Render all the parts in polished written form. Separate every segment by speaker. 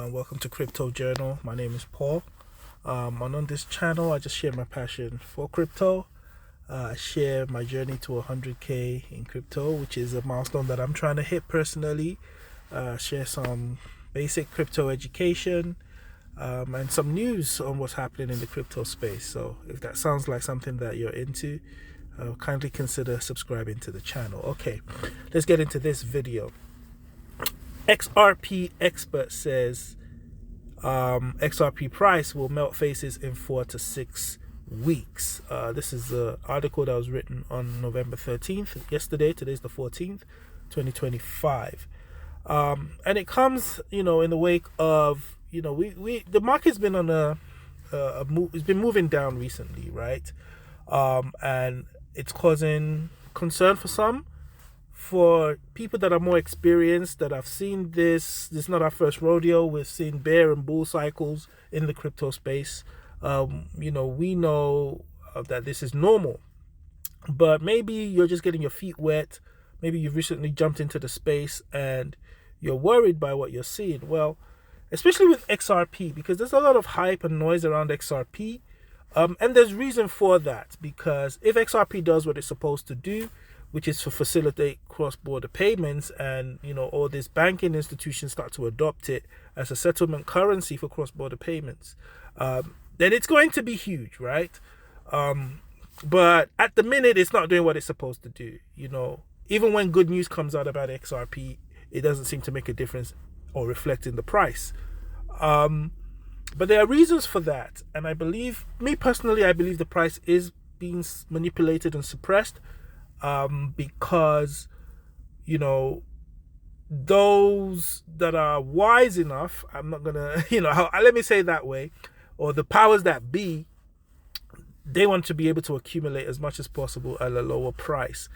Speaker 1: and welcome to Crypto Journal. My name is Paul. And on this channel, I just share my passion for crypto. I share my journey to 100K in crypto, which is a milestone that I'm trying to hit personally. Share some basic crypto education and some news on what's happening in the crypto space. So if that sounds like something that you're into, kindly consider subscribing to the channel. Okay, let's get into this video. XRP expert says XRP price will melt faces in 4 to 6 weeks. This is an article that was written on November 13th, yesterday. Today's the 14th, 2025. And it comes, in the wake of, the market's been on a move, it's been moving down recently, right? And it's causing concern for some. For people that are more experienced, that have seen this is not our first rodeo. We've seen bear and bull cycles in the crypto space. We know that this is normal. But maybe you're just getting your feet wet. Maybe you've recently jumped into the space and you're worried by what you're seeing. Well, especially with XRP, because there's a lot of hype and noise around XRP. And there's reason for that, because if XRP does what it's supposed to do, which is to facilitate cross-border payments, and all these banking institutions start to adopt it as a settlement currency for cross-border payments, then it's going to be huge, right? But at the minute, it's not doing what it's supposed to do. Even when good news comes out about XRP, it doesn't seem to make a difference or reflect in the price. But there are reasons for that, and I believe the price is being manipulated and suppressed. Because those that are wise enough, I'm not gonna let me say it that way, or the powers that be, they want to be able to accumulate as much as possible at a lower price,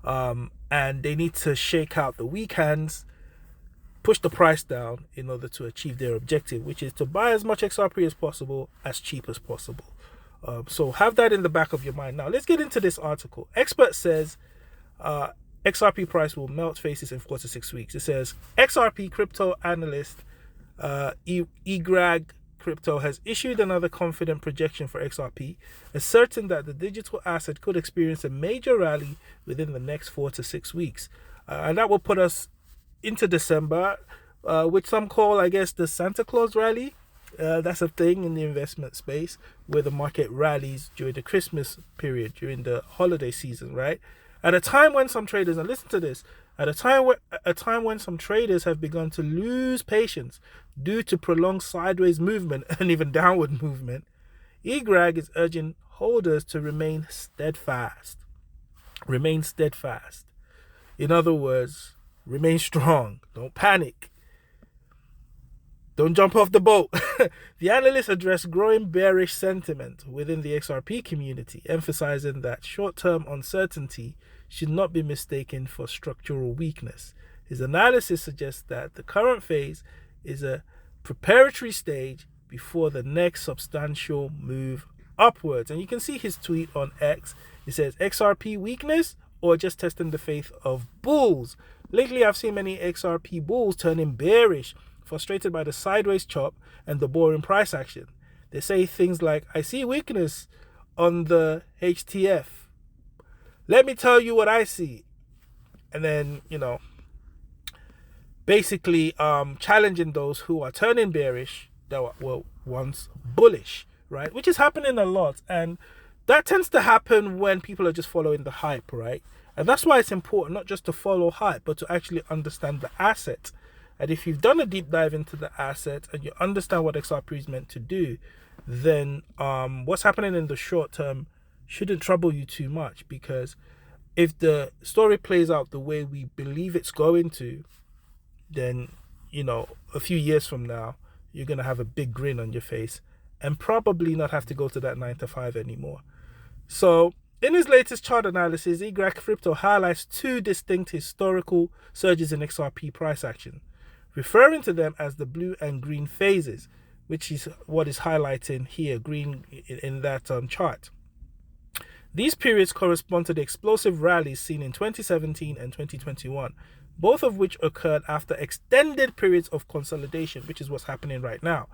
Speaker 1: and they need to shake out the weak hands, push the price down in order to achieve their objective, which is to buy as much XRP as possible as cheap as possible. So have that in the back of your mind. Now, let's get into this article. Expert says XRP price will melt faces in 4 to 6 weeks. It says XRP crypto analyst eGrag Crypto has issued another confident projection for XRP, asserting that the digital asset could experience a major rally within the next 4 to 6 weeks. And that will put us into December, which some call, I guess, the Santa Claus rally. That's a thing in the investment space where the market rallies during the Christmas period, during the holiday season, right? At a time when some traders, and listen to this, at a time when some traders have begun to lose patience due to prolonged sideways movement and even downward movement, eGrag is urging holders to remain steadfast. Remain steadfast. In other words, remain strong. Don't panic. Don't jump off the boat. The analysts addressed growing bearish sentiment within the XRP community, emphasizing that short-term uncertainty should not be mistaken for structural weakness. His analysis suggests that the current phase is a preparatory stage before the next substantial move upwards. And you can see his tweet on X. It says, XRP weakness or just testing the faith of bulls? Lately, I've seen many XRP bulls turning bearish, frustrated by the sideways chop and the boring price action. They say things like, I see weakness on the HTF. Let me tell you what I see. And then, basically challenging those who are turning bearish that were once bullish, right? Which is happening a lot. And that tends to happen when people are just following the hype, right? And that's why it's important not just to follow hype, but to actually understand the asset. And if you've done a deep dive into the asset and you understand what XRP is meant to do, then what's happening in the short term shouldn't trouble you too much, because if the story plays out the way we believe it's going to, then, a few years from now, you're going to have a big grin on your face and probably not have to go to that 9 to 5 anymore. So in his latest chart analysis, eGrag Crypto highlights 2 distinct historical surges in XRP price action, referring to them as the blue and green phases, which is what is highlighting here, green in that chart. These periods correspond to the explosive rallies seen in 2017 and 2021, both of which occurred after extended periods of consolidation, which is what's happening right now.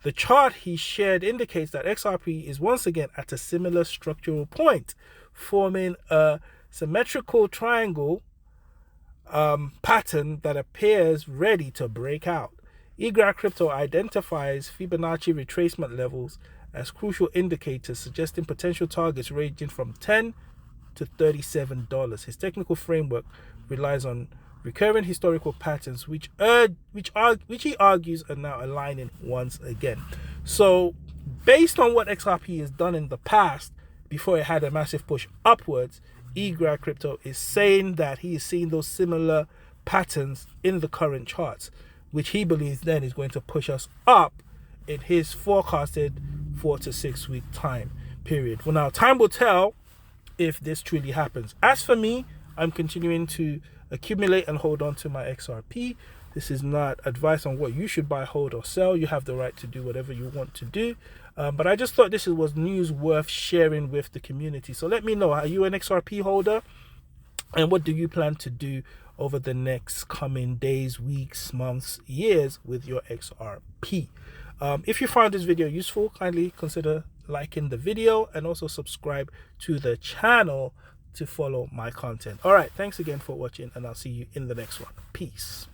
Speaker 1: The chart he shared indicates that XRP is once again at a similar structural point, forming a symmetrical triangle pattern that appears ready to break out. eGrad Crypto identifies Fibonacci retracement levels as crucial indicators, suggesting potential targets ranging from $10 to $37. His technical framework relies on recurring historical patterns, which he argues are now aligning once again. So, based on what XRP has done in the past, before it had a massive push upwards, eGrad Crypto is saying that he is seeing those similar patterns in the current charts, which he believes then is going to push us up in his forecasted 4 to 6 week time period. Well, now time will tell if this truly happens. As for me, I'm continuing to accumulate and hold on to my XRP. This is not advice on what you should buy, hold, or sell. You have the right to do whatever you want to do. But I just thought this was news worth sharing with the community. So let me know, are you an XRP holder? And what do you plan to do over the next coming days, weeks, months, years with your XRP? If you found this video useful, kindly consider liking the video and also subscribe to the channel to follow my content. All right, thanks again for watching, and I'll see you in the next one. Peace.